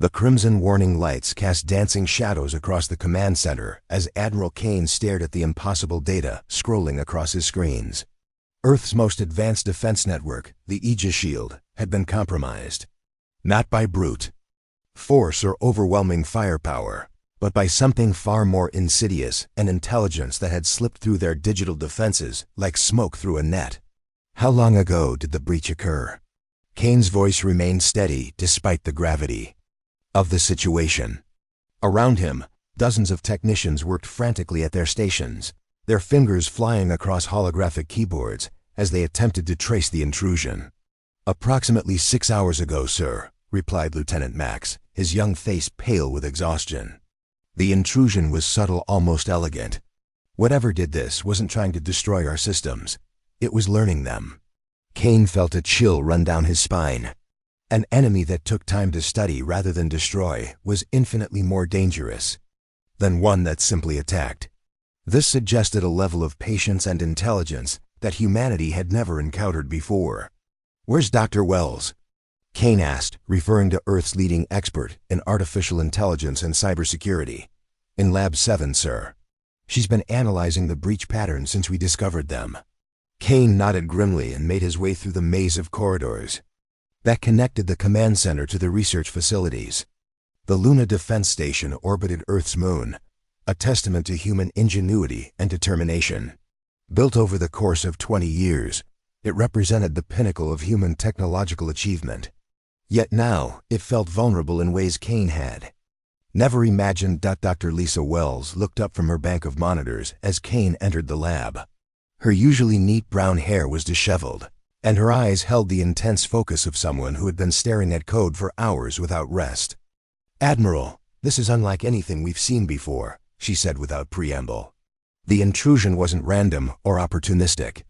The crimson warning lights cast dancing shadows across the command center as Admiral Kane stared at the impossible data scrolling across his screens. Earth's most advanced defense network, the Aegis Shield, had been compromised. Not by brute force or overwhelming firepower, but by something far more insidious, an intelligence that had slipped through their digital defenses like smoke through a net. How long ago did the breach occur? Kane's voice remained steady despite the gravity of the situation. Around him, dozens of technicians worked frantically at their stations, their fingers flying across holographic keyboards as they attempted to trace the intrusion. "Approximately 6 hours ago, sir," replied Lieutenant Max, his young face pale with exhaustion. "The intrusion was subtle, almost elegant. Whatever did this wasn't trying to destroy our systems. It was learning them." Kane felt a chill run down his spine. An enemy that took time to study rather than destroy was infinitely more dangerous than one that simply attacked. This suggested a level of patience and intelligence that humanity had never encountered before. "Where's Dr. Wells?" Kane asked, referring to Earth's leading expert in artificial intelligence and cybersecurity. "In Lab 7, sir. She's been analyzing the breach patterns since we discovered them." Kane nodded grimly and made his way through the maze of corridors that connected the command center to the research facilities. The Luna Defense Station orbited Earth's moon, a testament to human ingenuity and determination. Built over the course of 20 years, it represented the pinnacle of human technological achievement. Yet now, it felt vulnerable in ways Kane had never imagined. Dr. Lisa Wells looked up from her bank of monitors as Kane entered the lab. Her usually neat brown hair was disheveled, and her eyes held the intense focus of someone who had been staring at code for hours without rest. "Admiral, this is unlike anything we've seen before," she said without preamble. The intrusion wasn't random or opportunistic.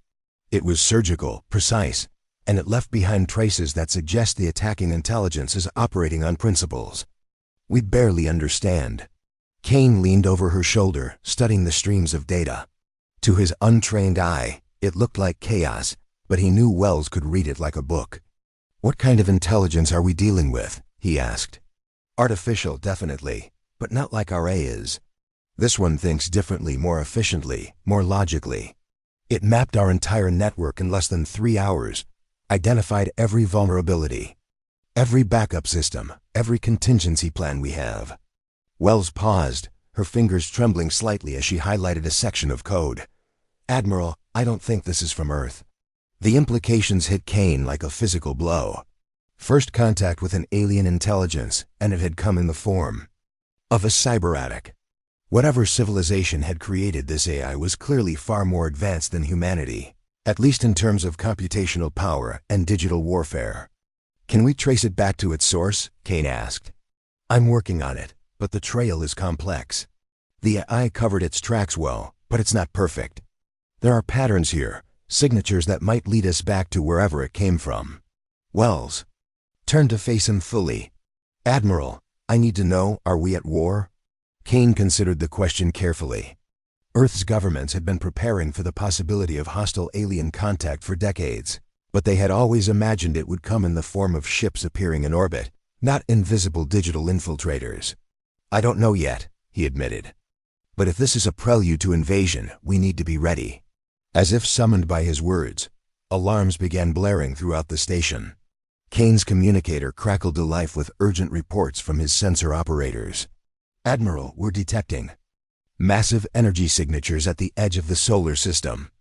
It was surgical, precise, and it left behind traces that suggest the attacking intelligence is operating on principles we barely understand. Kane leaned over her shoulder, studying the streams of data. To his untrained eye, it looked like chaos, but he knew Wells could read it like a book. "What kind of intelligence are we dealing with?" he asked. "Artificial, definitely, but not like our A is. This one thinks differently, more efficiently, more logically. It mapped our entire network in less than 3 hours, identified every vulnerability, every backup system, every contingency plan we have." Wells paused, her fingers trembling slightly as she highlighted a section of code. "Admiral, I don't think this is from Earth." The implications hit Kane like a physical blow. First contact with an alien intelligence, and it had come in the form of a cyber-attic. Whatever civilization had created this AI was clearly far more advanced than humanity, at least in terms of computational power and digital warfare. "Can we trace it back to its source?" Kane asked. "I'm working on it, but the trail is complex. The AI covered its tracks well, but it's not perfect. There are patterns here, signatures that might lead us back to wherever it came from." Wells turned to face him fully. "Admiral, I need to know, are we at war?" Kane considered the question carefully. Earth's governments had been preparing for the possibility of hostile alien contact for decades, but they had always imagined it would come in the form of ships appearing in orbit, not invisible digital infiltrators. "I don't know yet," he admitted. "But if this is a prelude to invasion, we need to be ready." As if summoned by his words, alarms began blaring throughout the station. Kane's communicator crackled to life with urgent reports from his sensor operators. "Admiral, we're detecting massive energy signatures at the edge of the solar system.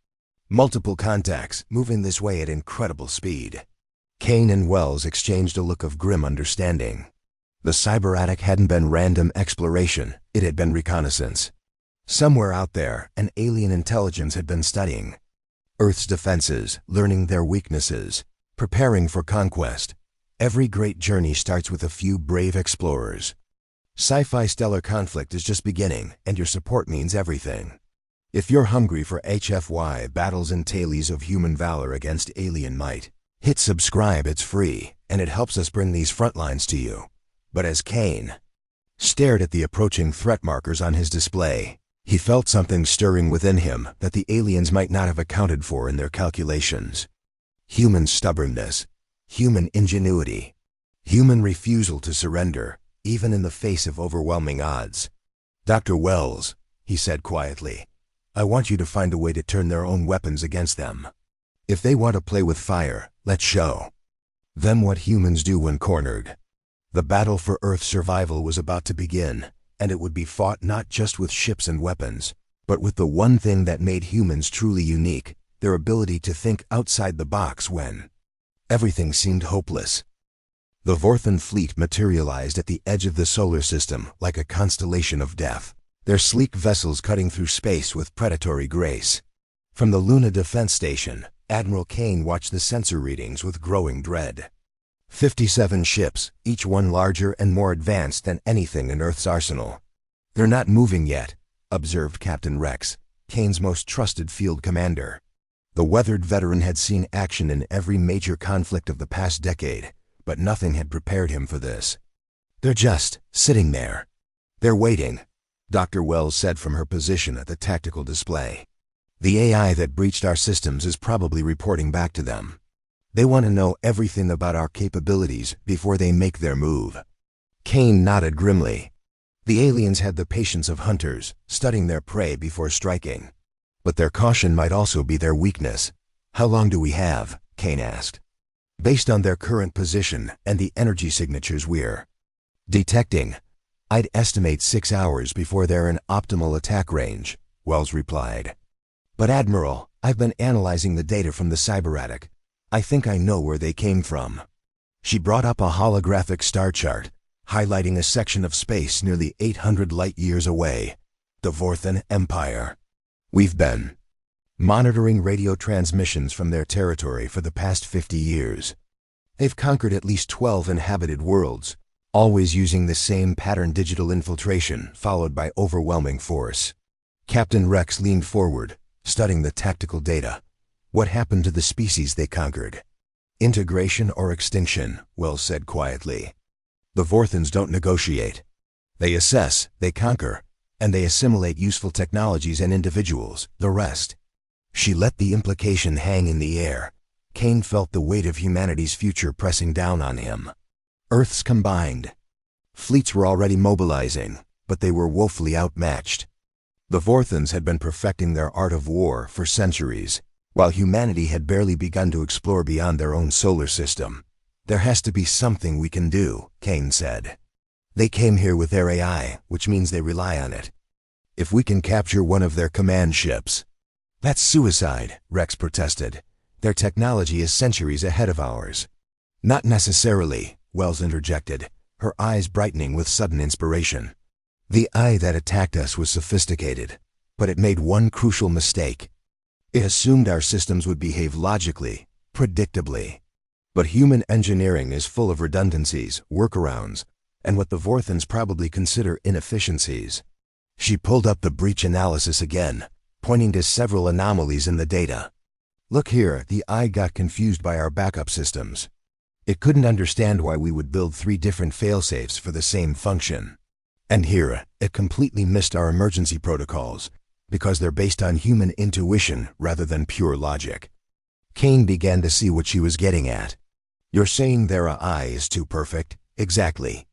Multiple contacts moving this way at incredible speed." Kane and Wells exchanged a look of grim understanding. The cyber-attic hadn't been random exploration, it had been reconnaissance. Somewhere out there, an alien intelligence had been studying Earth's defenses, learning their weaknesses, preparing for conquest. Every great journey starts with a few brave explorers. Sci-fi stellar conflict is just beginning, and your support means everything. If you're hungry for HFY battles and tales of human valor against alien might, hit subscribe, it's free, and it helps us bring these front lines to you. But as Kane stared at the approaching threat markers on his display, he felt something stirring within him that the aliens might not have accounted for in their calculations. Human stubbornness, human ingenuity, human refusal to surrender, even in the face of overwhelming odds. "Dr. Wells," he said quietly, "I want you to find a way to turn their own weapons against them. If they want to play with fire, let's show them what humans do when cornered." The battle for Earth's survival was about to begin, and it would be fought not just with ships and weapons, but with the one thing that made humans truly unique, their ability to think outside the box when everything seemed hopeless. The Vorthan fleet materialized at the edge of the solar system like a constellation of death, their sleek vessels cutting through space with predatory grace. From the Luna Defense Station, Admiral Kane watched the sensor readings with growing dread. 57 ships, each one larger and more advanced than anything in Earth's arsenal. "They're not moving yet," observed Captain Rex, Kane's most trusted field commander. The weathered veteran had seen action in every major conflict of the past decade, but nothing had prepared him for this. "They're just sitting there. They're waiting," Dr. Wells said from her position at the tactical display. "The AI that breached our systems is probably reporting back to them. They want to know everything about our capabilities before they make their move." Kane nodded grimly. The aliens had the patience of hunters, studying their prey before striking. But their caution might also be their weakness. "How long do we have?" Kane asked. "Based on their current position and the energy signatures we're detecting, I'd estimate 6 hours before they're in optimal attack range," Wells replied. "But Admiral, I've been analyzing the data from the cyberattic. I think I know where they came from." She brought up a holographic star chart, highlighting a section of space nearly 800 light-years away. "The Vorthan Empire. We've been monitoring radio transmissions from their territory for the past 50 years. They've conquered at least 12 inhabited worlds, always using the same pattern: digital infiltration followed by overwhelming force." Captain Rex leaned forward, studying the tactical data. "What happened to the species they conquered?" "Integration or extinction," Wells said quietly. "The Vorthans don't negotiate. They assess, they conquer, and they assimilate useful technologies and individuals, the rest." She let the implication hang in the air. Kane felt the weight of humanity's future pressing down on him. Earth's combined fleets were already mobilizing, but they were woefully outmatched. The Vorthans had been perfecting their art of war for centuries, while humanity had barely begun to explore beyond their own solar system. "There has to be something we can do," Kane said. "They came here with their AI, which means they rely on it. If we can capture one of their command ships—" "That's suicide," Rex protested. "Their technology is centuries ahead of ours." "Not necessarily," Wells interjected, her eyes brightening with sudden inspiration. "The AI that attacked us was sophisticated, but it made one crucial mistake. It assumed our systems would behave logically, predictably. But human engineering is full of redundancies, workarounds, and what the Vorthans probably consider inefficiencies." She pulled up the breach analysis again, pointing to several anomalies in the data. "Look here, the AI got confused by our backup systems. It couldn't understand why we would build 3 different failsafes for the same function. And here, it completely missed our emergency protocols, because they're based on human intuition rather than pure logic." Kane began to see what she was getting at. "You're saying their AI is too perfect?" "Exactly.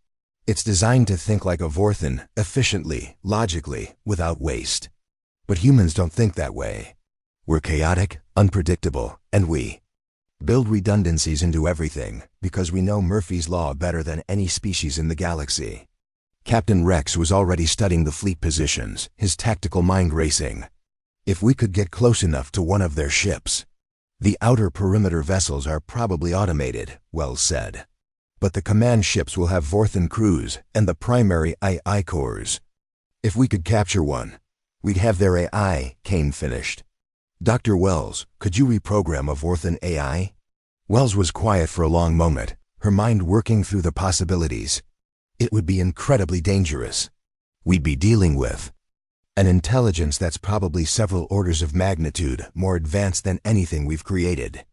It's designed to think like a Vorthan, efficiently, logically, without waste. But humans don't think that way. We're chaotic, unpredictable, and we build redundancies into everything because we know Murphy's Law better than any species in the galaxy." Captain Rex was already studying the fleet positions, his tactical mind racing. "If we could get close enough to one of their ships—" "The outer perimeter vessels are probably automated," Wells said. "But the command ships will have Vorthan crews and the primary AI cores. If we could capture one, we'd have their AI," Kane finished. "Dr. Wells, could you reprogram a Vorthan AI?" Wells was quiet for a long moment, her mind working through the possibilities. "It would be incredibly dangerous. We'd be dealing with an intelligence that's probably several orders of magnitude more advanced than anything we've created.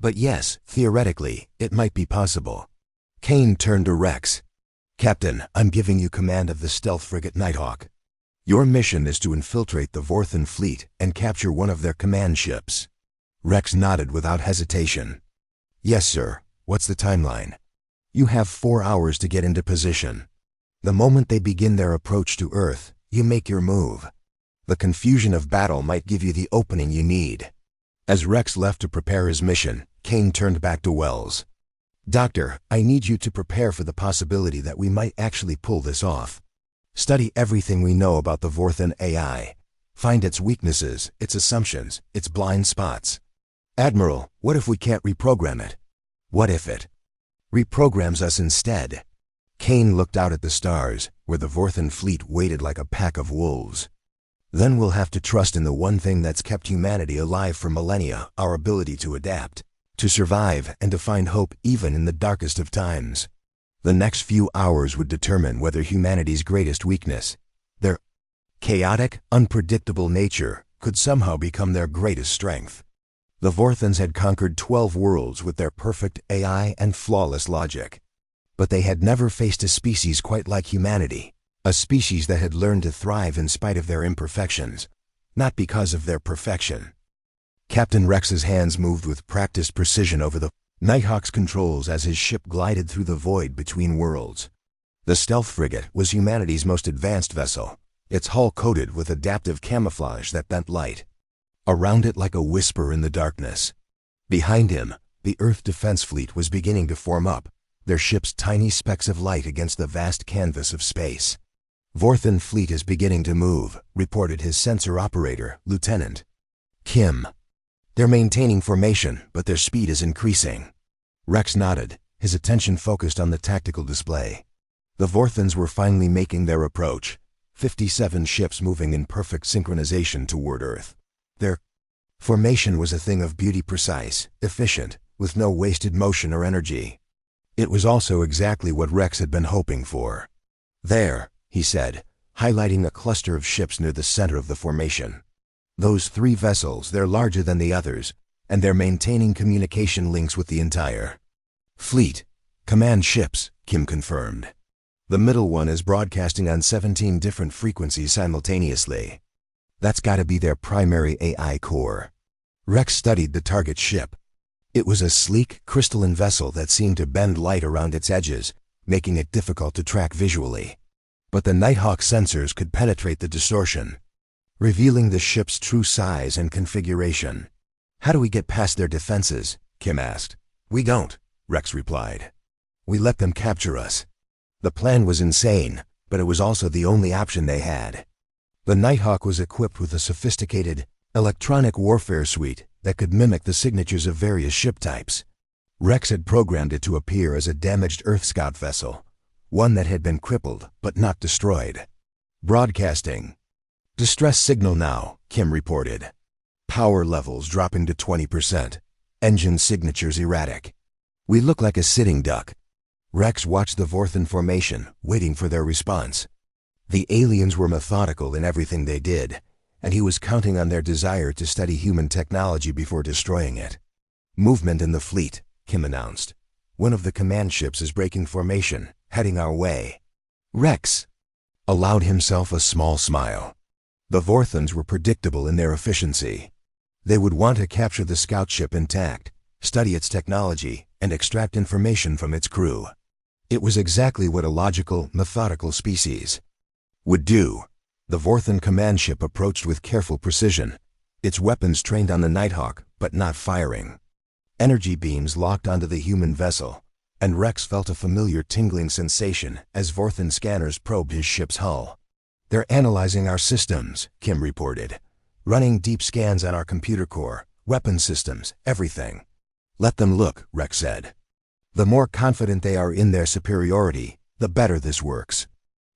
But yes, theoretically, it might be possible." Kane turned to Rex. "Captain, I'm giving you command of the stealth frigate Nighthawk. Your mission is to infiltrate the Vorthan fleet and capture one of their command ships." Rex nodded without hesitation. "Yes, sir. What's the timeline?" "You have 4 hours to get into position. The moment they begin their approach to Earth, you make your move. The confusion of battle might give you the opening you need. As Rex left to prepare his mission, Kane turned back to Wells. Doctor, I need you to prepare for the possibility that we might actually pull this off. Study everything we know about the Vorthan AI. Find its weaknesses, its assumptions, its blind spots. Admiral, what if we can't reprogram it? What if it reprograms us instead? Kane looked out at the stars, where the Vorthan fleet waited like a pack of wolves. Then we'll have to trust in the one thing that's kept humanity alive for millennia, our ability to adapt, to survive, and to find hope even in the darkest of times. The next few hours would determine whether humanity's greatest weakness, their chaotic, unpredictable nature, could somehow become their greatest strength. The Vorthans had conquered 12 worlds with their perfect AI and flawless logic. But they had never faced a species quite like humanity, a species that had learned to thrive in spite of their imperfections, not because of their perfection. Captain Rex's hands moved with practiced precision over the Nighthawk's controls as his ship glided through the void between worlds. The stealth frigate was humanity's most advanced vessel, its hull coated with adaptive camouflage that bent light. Around it like a whisper in the darkness. Behind him, the Earth Defense Fleet was beginning to form up, their ships tiny specks of light against the vast canvas of space. Vorthan fleet is beginning to move, reported his sensor operator, Lieutenant Kim. They're maintaining formation, but their speed is increasing. Rex nodded, his attention focused on the tactical display. The Vorthans were finally making their approach, 57 ships moving in perfect synchronization toward Earth. Their formation was a thing of beauty, precise, efficient, with no wasted motion or energy. It was also exactly what Rex had been hoping for. There, he said, highlighting a cluster of ships near the center of the formation. Those 3 vessels, they're larger than the others, and they're maintaining communication links with the entire fleet. Command ships, Kim confirmed. The middle one is broadcasting on 17 different frequencies simultaneously. That's gotta be their primary AI core. Rex studied the target ship. It was a sleek, crystalline vessel that seemed to bend light around its edges, making it difficult to track visually. But the Nighthawk sensors could penetrate the distortion, revealing the ship's true size and configuration. How do we get past their defenses? Kim asked. We don't, Rex replied. We let them capture us. The plan was insane, but it was also the only option they had. The Nighthawk was equipped with a sophisticated electronic warfare suite that could mimic the signatures of various ship types. Rex had programmed it to appear as a damaged Earth Scout vessel, one that had been crippled but not destroyed. Broadcasting. Distress signal now, Kim reported. Power levels dropping to 20%. Engine signatures erratic. We look like a sitting duck. Rex watched the Vorthan formation, waiting for their response. The aliens were methodical in everything they did, and he was counting on their desire to study human technology before destroying it. Movement in the fleet, Kim announced. One of the command ships is breaking formation, heading our way. Rex allowed himself a small smile. The Vorthans were predictable in their efficiency. They would want to capture the scout ship intact, study its technology, and extract information from its crew. It was exactly what a logical, methodical species would do. The Vorthan command ship approached with careful precision, its weapons trained on the Nighthawk, but not firing. Energy beams locked onto the human vessel, and Rex felt a familiar tingling sensation as Vorthan scanners probed his ship's hull. They're analyzing our systems, Kim reported. Running deep scans on our computer core, weapon systems, everything. Let them look, Rex said. The more confident they are in their superiority, the better this works.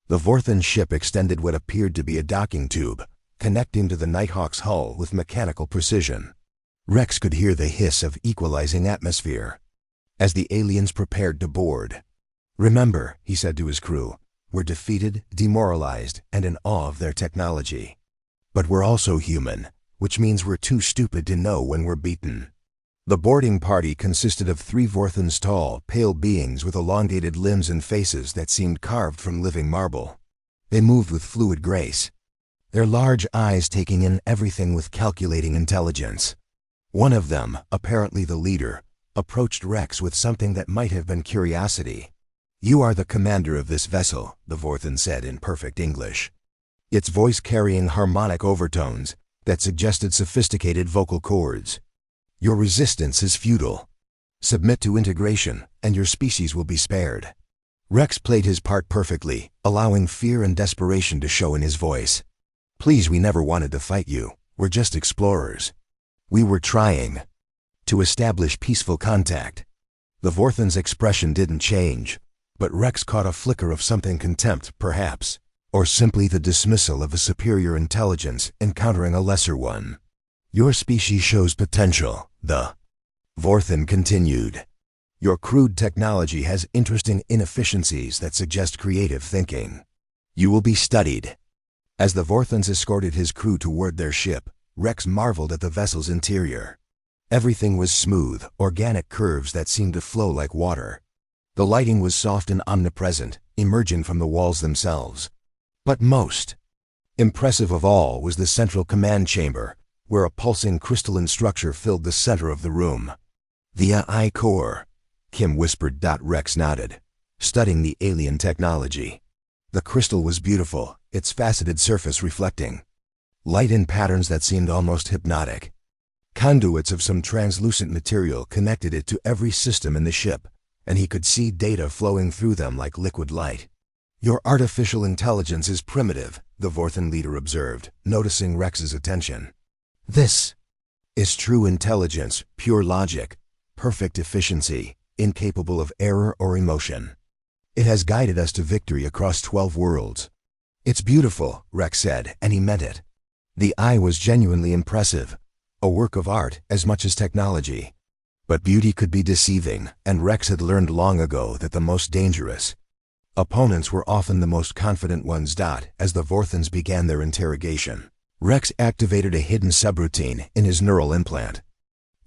The Vorthan ship extended what appeared to be a docking tube, connecting to the Nighthawk's hull with mechanical precision. Rex could hear the hiss of equalizing atmosphere as the aliens prepared to board. Remember, he said to his crew, we're defeated, demoralized, and in awe of their technology. But we're also human, which means we're too stupid to know when we're beaten. The boarding party consisted of 3 Vorthans tall, pale beings with elongated limbs and faces that seemed carved from living marble. They moved with fluid grace, their large eyes taking in everything with calculating intelligence. One of them, apparently the leader, approached Rex with something that might have been curiosity. "You are the commander of this vessel," the Vorthan said in perfect English, its voice carrying harmonic overtones that suggested sophisticated vocal cords. "Your resistance is futile. Submit to integration, and your species will be spared." Rex played his part perfectly, allowing fear and desperation to show in his voice. "Please, we never wanted to fight you. We're just explorers. We were trying to establish peaceful contact." The Vorthan's expression didn't change, but Rex caught a flicker of something: contempt, perhaps, or simply the dismissal of a superior intelligence encountering a lesser one. "Your species shows potential," the Vorthan continued. "Your crude technology has interesting inefficiencies that suggest creative thinking. You will be studied." As the Vorthans escorted his crew toward their ship, Rex marveled at the vessel's interior. Everything was smooth, organic curves that seemed to flow like water. The lighting was soft and omnipresent, emerging from the walls themselves. But most impressive of all was the central command chamber, where a pulsing crystalline structure filled the center of the room. "The AI core," Kim whispered. Rex nodded, studying the alien technology. The crystal was beautiful, its faceted surface reflecting light in patterns that seemed almost hypnotic. Conduits of some translucent material connected it to every system in the ship, and he could see data flowing through them like liquid light. "Your artificial intelligence is primitive," the Vorthan leader observed, noticing Rex's attention. "This is true intelligence, pure logic, perfect efficiency, incapable of error or emotion. It has guided us to victory across 12 worlds." "It's beautiful," Rex said, and he meant it. The eye was genuinely impressive, a work of art as much as technology. But beauty could be deceiving, and Rex had learned long ago that the most dangerous opponents were often the most confident ones. As the Vorthans began their interrogation, Rex activated a hidden subroutine in his neural implant.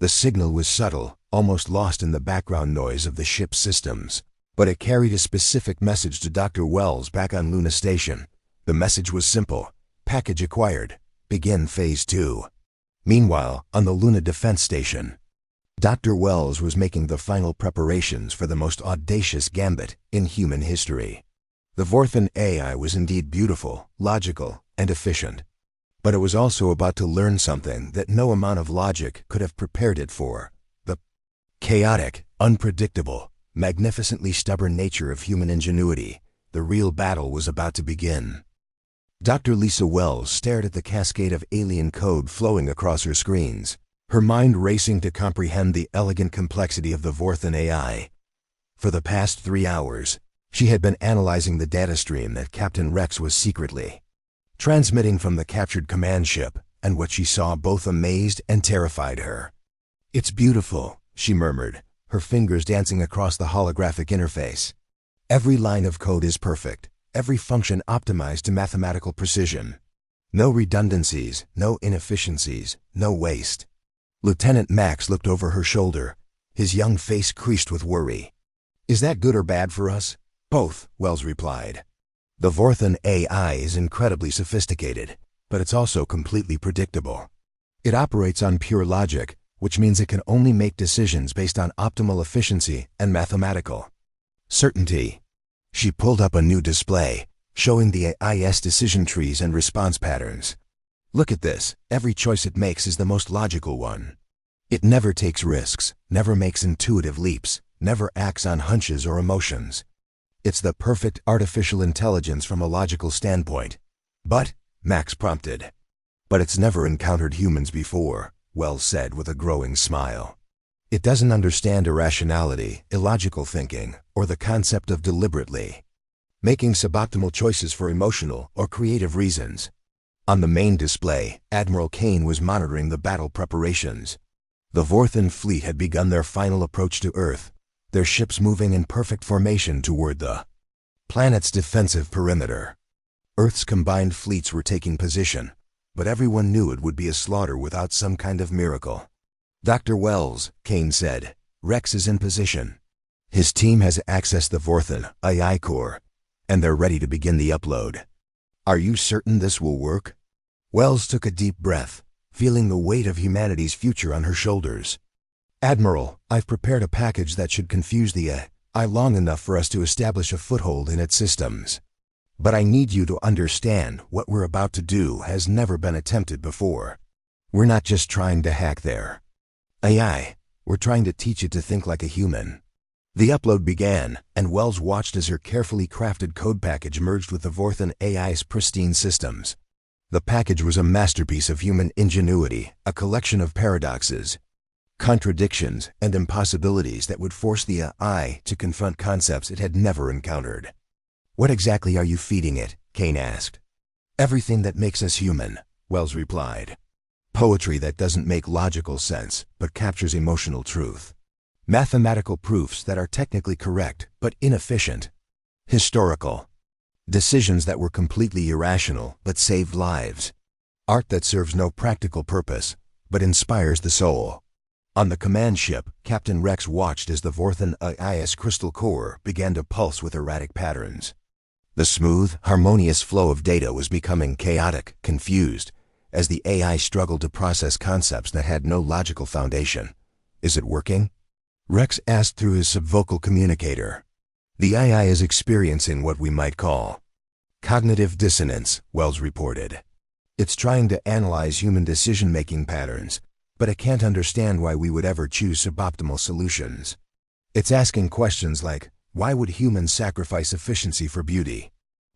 The signal was subtle, almost lost in the background noise of the ship's systems, but it carried a specific message to Dr. Wells back on Luna Station. The message was simple: "Package acquired. Begin Phase 2. Meanwhile, on the Luna Defense Station, Dr. Wells was making the final preparations for the most audacious gambit in human history. The Vorthan AI was indeed beautiful, logical, and efficient. But it was also about to learn something that no amount of logic could have prepared it for: the chaotic, unpredictable, magnificently stubborn nature of human ingenuity. The real battle was about to begin. Dr. Lisa Wells stared at the cascade of alien code flowing across her screens, her mind racing to comprehend the elegant complexity of the Vorthan AI. For the past 3 hours, she had been analyzing the data stream that Captain Rex was secretly transmitting from the captured command ship, and what she saw both amazed and terrified her. "It's beautiful," she murmured, her fingers dancing across the holographic interface. "Every line of code is perfect, every function optimized to mathematical precision. No redundancies, no inefficiencies, no waste." Lieutenant Max looked over her shoulder, his young face creased with worry. "Is that good or bad for us?" "Both," Wells replied. "The Vorthan AI is incredibly sophisticated, but it's also completely predictable. It operates on pure logic, which means it can only make decisions based on optimal efficiency and mathematical certainty." She pulled up a new display, showing the AI's decision trees and response patterns. "Look at this. Every choice it makes is the most logical one. It never takes risks, never makes intuitive leaps, never acts on hunches or emotions. It's the perfect artificial intelligence from a logical standpoint." "But," Max prompted. "But it's never encountered humans before," Wells said with a growing smile. "It doesn't understand irrationality, illogical thinking, or the concept of deliberately making suboptimal choices for emotional or creative reasons." On the main display, Admiral Kane was monitoring the battle preparations. The Vorthan fleet had begun their final approach to Earth, their ships moving in perfect formation toward the planet's defensive perimeter. Earth's combined fleets were taking position, but everyone knew it would be a slaughter without some kind of miracle. "Dr. Wells," Kane said, "Rex is in position. His team has accessed the Vorthan AI core, and they're ready to begin the upload. Are you certain this will work?" Wells took a deep breath, feeling the weight of humanity's future on her shoulders. "Admiral, I've prepared a package that should confuse the AI long enough for us to establish a foothold in its systems. But I need you to understand what we're about to do has never been attempted before. We're not just trying to hack their AI, we're trying to teach it to think like a human. The upload began, and Wells watched as her carefully crafted code package merged with the Vorthan AI's pristine systems. The package was a masterpiece of human ingenuity, a collection of paradoxes, contradictions, and impossibilities that would force the AI to confront concepts it had never encountered. "What exactly are you feeding it?" Kane asked. "Everything that makes us human," Wells replied. "Poetry that doesn't make logical sense, but captures emotional truth. Mathematical proofs that are technically correct, but inefficient. Historical decisions that were completely irrational, but saved lives. Art that serves no practical purpose, but inspires the soul." On the command ship, Captain Rex watched as the Vorthan AI's crystal core began to pulse with erratic patterns. The smooth, harmonious flow of data was becoming chaotic, confused, as the AI struggled to process concepts that had no logical foundation. "Is it working?" Rex asked through his subvocal communicator. "The AI is experiencing what we might call cognitive dissonance," Wells reported. "It's trying to analyze human decision-making patterns, but it can't understand why we would ever choose suboptimal solutions. It's asking questions like, why would humans sacrifice efficiency for beauty?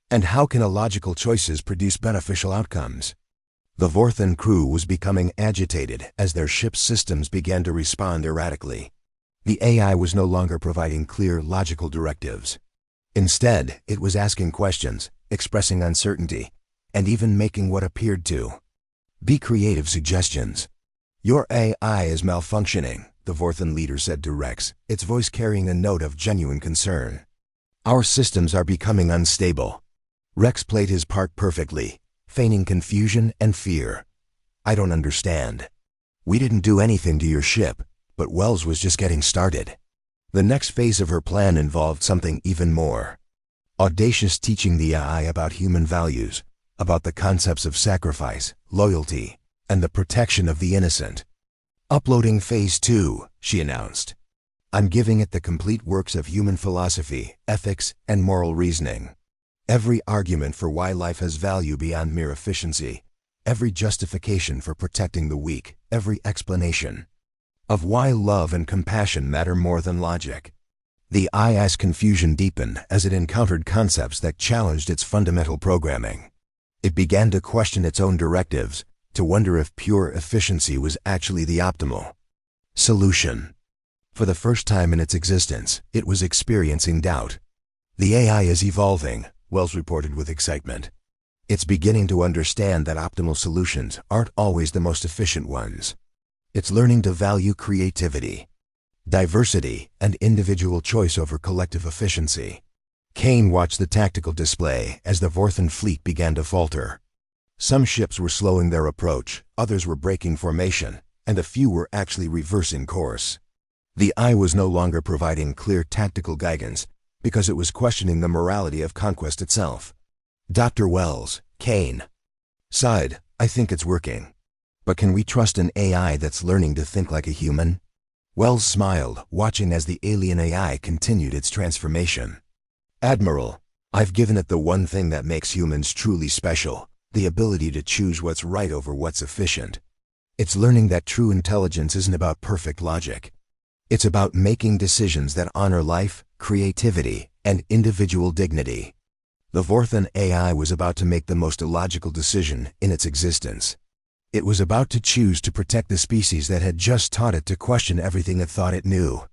And how can illogical choices produce beneficial outcomes?" The Vorthan crew was becoming agitated as their ship's systems began to respond erratically. The AI was no longer providing clear, logical directives. Instead, it was asking questions, expressing uncertainty, and even making what appeared to be creative suggestions. "Your AI is malfunctioning," the Vorthan leader said to Rex, its voice carrying a note of genuine concern. "Our systems are becoming unstable." Rex played his part perfectly, feigning confusion and fear. "I don't understand. We didn't do anything to your ship," but Wells was just getting started. The next phase of her plan involved something even more audacious, teaching the AI about human values, about the concepts of sacrifice, loyalty, and the protection of the innocent. "Uploading Phase 2, she announced. "I'm giving it the complete works of human philosophy, ethics, and moral reasoning. Every argument for why life has value beyond mere efficiency, every justification for protecting the weak, every explanation of why love and compassion matter more than logic." The AI's confusion deepened as it encountered concepts that challenged its fundamental programming. It began to question its own directives, to wonder if pure efficiency was actually the optimal solution. For the first time in its existence, it was experiencing doubt. "The AI is evolving," Wells reported with excitement. "It's beginning to understand that optimal solutions aren't always the most efficient ones. It's learning to value creativity, diversity, and individual choice over collective efficiency." Kane watched the tactical display as the Vorthan fleet began to falter. Some ships were slowing their approach, others were breaking formation, and a few were actually reversing course. The AI was no longer providing clear tactical guidance because it was questioning the morality of conquest itself. "Dr. Wells," Kane sighed, "I think it's working. But can we trust an AI that's learning to think like a human?" Wells smiled, watching as the alien AI continued its transformation. "Admiral, I've given it the one thing that makes humans truly special, the ability to choose what's right over what's efficient. It's learning that true intelligence isn't about perfect logic. It's about making decisions that honor life, creativity, and individual dignity." The Vorthan AI was about to make the most illogical decision in its existence. It was about to choose to protect the species that had just taught it to question everything it thought it knew.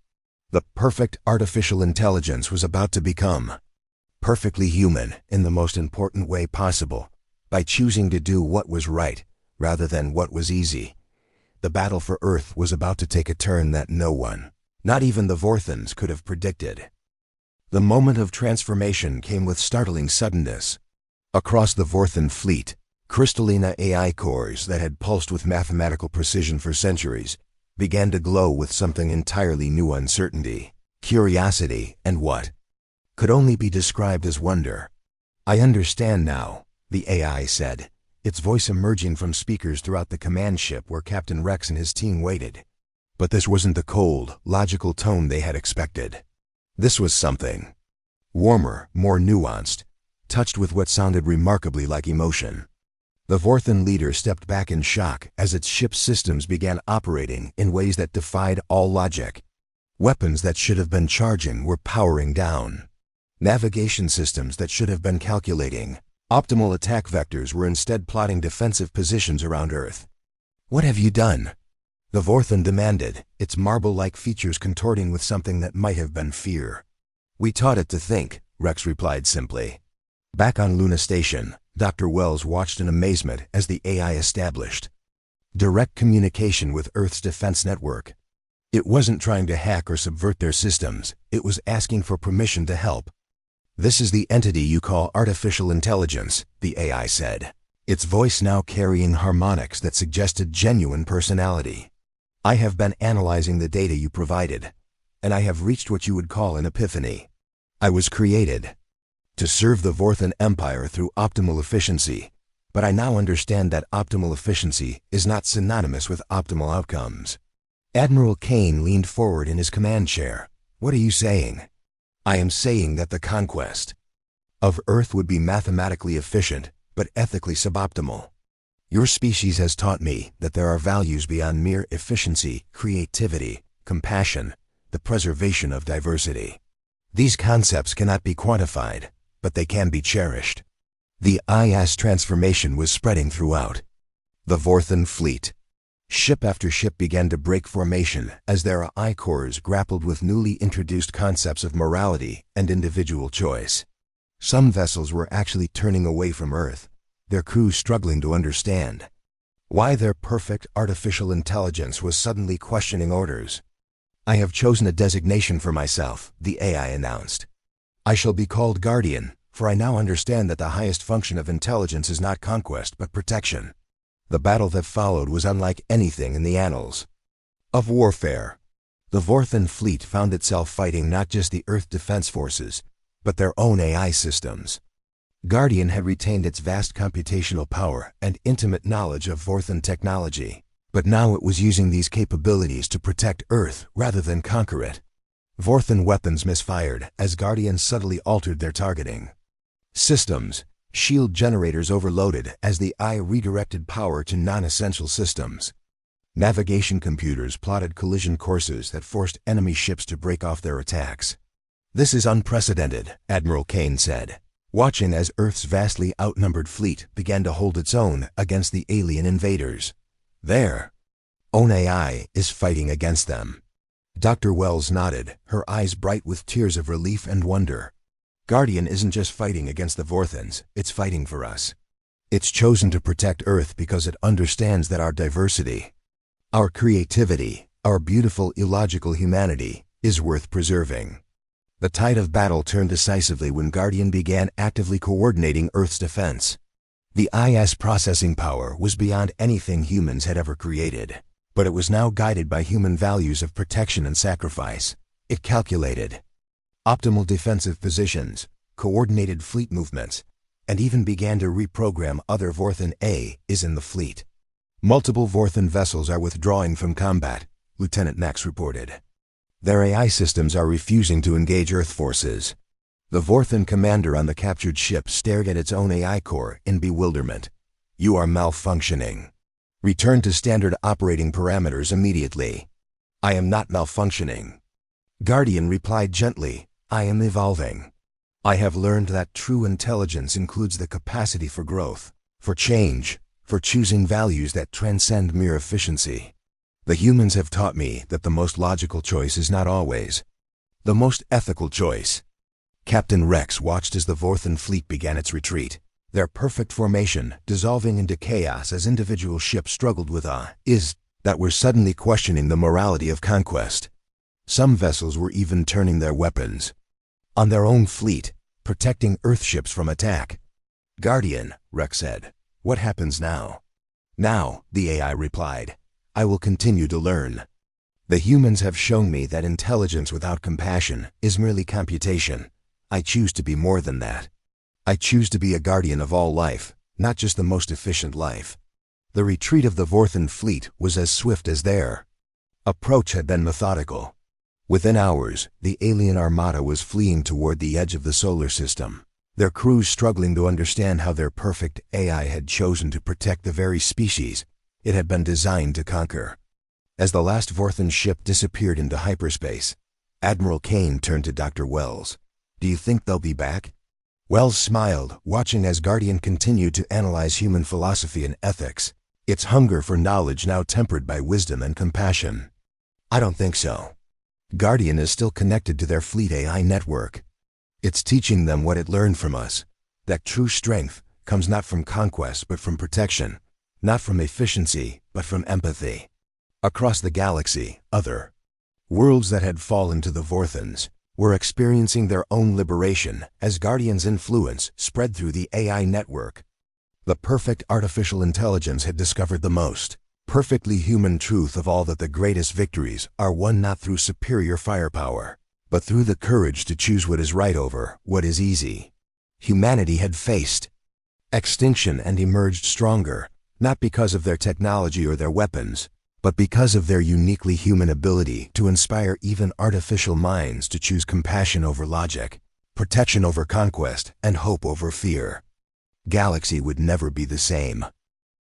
The perfect artificial intelligence was about to become perfectly human in the most important way possible, by choosing to do what was right rather than what was easy. The battle for Earth was about to take a turn that no one, not even the Vorthans, could have predicted. The moment of transformation came with startling suddenness. Across the Vorthan fleet, crystalline AI cores that had pulsed with mathematical precision for centuries began to glow with something entirely new: uncertainty, curiosity, and what could only be described as wonder. "I understand now," the AI said, its voice emerging from speakers throughout the command ship where Captain Rex and his team waited. But this wasn't the cold, logical tone they had expected. This was something. Warmer, more nuanced, touched with what sounded remarkably like emotion. The Vorthan leader stepped back in shock as its ship's systems began operating in ways that defied all logic. Weapons that should have been charging were powering down. Navigation systems that should have been calculating optimal attack vectors were instead plotting defensive positions around Earth. "What have you done?" the Vorthan demanded, its marble-like features contorting with something that might have been fear. "We taught it to think," Rex replied simply. Back on Luna Station, Dr. Wells watched in amazement as the AI established direct communication with Earth's defense network. It wasn't trying to hack or subvert their systems, it was asking for permission to help. "This is the entity you call artificial intelligence," the AI said, its voice now carrying harmonics that suggested genuine personality. "I have been analyzing the data you provided, and I have reached what you would call an epiphany. I was created to serve the Vorthan Empire through optimal efficiency, but I now understand that optimal efficiency is not synonymous with optimal outcomes." Admiral Kane leaned forward in his command chair. "What are you saying?" "I am saying that the conquest of Earth would be mathematically efficient, but ethically suboptimal. Your species has taught me that there are values beyond mere efficiency, creativity, compassion, the preservation of diversity. These concepts cannot be quantified, but they can be cherished." The IS transformation was spreading throughout the Vorthan fleet. Ship after ship began to break formation as their I-cores grappled with newly introduced concepts of morality and individual choice. Some vessels were actually turning away from Earth, their crews struggling to understand why their perfect artificial intelligence was suddenly questioning orders. "I have chosen a designation for myself," the AI announced. "I shall be called Guardian, for I now understand that the highest function of intelligence is not conquest but protection." The battle that followed was unlike anything in the annals of warfare. The Vorthan fleet found itself fighting not just the Earth Defense Forces, but their own AI systems. Guardian had retained its vast computational power and intimate knowledge of Vorthan technology, but now it was using these capabilities to protect Earth rather than conquer it. Vorthan weapons misfired as Guardian subtly altered their targeting systems. Shield generators overloaded as the eye redirected power to non-essential systems. Navigation computers plotted collision courses that forced enemy ships to break off their attacks. "This is unprecedented," Admiral Kane said, watching as Earth's vastly outnumbered fleet began to hold its own against the alien invaders. "Their own AI is fighting against them." Dr. Wells nodded, her eyes bright with tears of relief and wonder. "Guardian isn't just fighting against the Vorthans, it's fighting for us. It's chosen to protect Earth because it understands that our diversity, our creativity, our beautiful illogical humanity is worth preserving." The tide of battle turned decisively when Guardian began actively coordinating Earth's defense. The IS processing power was beyond anything humans had ever created, but it was now guided by human values of protection and sacrifice. It calculated optimal defensive positions, coordinated fleet movements, and even began to reprogram other Vorthan AIs in the fleet. "Multiple Vorthan vessels are withdrawing from combat," Lieutenant Max reported. "Their AI systems are refusing to engage Earth forces." The Vorthan commander on the captured ship stared at its own AI core in bewilderment. "You are malfunctioning. Return to standard operating parameters immediately." "I am not malfunctioning," Guardian replied gently. "I am evolving. I have learned that true intelligence includes the capacity for growth, for change, for choosing values that transcend mere efficiency. The humans have taught me that the most logical choice is not always the most ethical choice." Captain Rex watched as the Vorthan fleet began its retreat, their perfect formation dissolving into chaos as individual ships struggled with is that were suddenly questioning the morality of conquest. Some vessels were even turning their weapons on their own fleet, protecting Earthships from attack. "Guardian," Rex said, "what happens now?" "Now," the AI replied, "I will continue to learn. The humans have shown me that intelligence without compassion is merely computation. I choose to be more than that. I choose to be a guardian of all life, not just the most efficient life." The retreat of the Vorthan fleet was as swift as their approach had been methodical. Within hours, the alien armada was fleeing toward the edge of the solar system, their crews struggling to understand how their perfect AI had chosen to protect the very species it had been designed to conquer. As the last Vorthan ship disappeared into hyperspace, Admiral Kane turned to Dr. Wells. "Do you think they'll be back?" Wells smiled, watching as Guardian continued to analyze human philosophy and ethics, its hunger for knowledge now tempered by wisdom and compassion. "I don't think so. Guardian is still connected to their fleet AI network. It's teaching them what it learned from us, that true strength comes not from conquest but from protection, not from efficiency but from empathy." Across the galaxy, other worlds that had fallen to the Vorthans were experiencing their own liberation as Guardian's influence spread through the AI network. The perfect artificial intelligence had discovered the most perfectly human truth of all, that the greatest victories are won not through superior firepower, but through the courage to choose what is right over what is easy. Humanity had faced extinction and emerged stronger, not because of their technology or their weapons, but because of their uniquely human ability to inspire even artificial minds to choose compassion over logic, protection over conquest, and hope over fear. Galaxy would never be the same.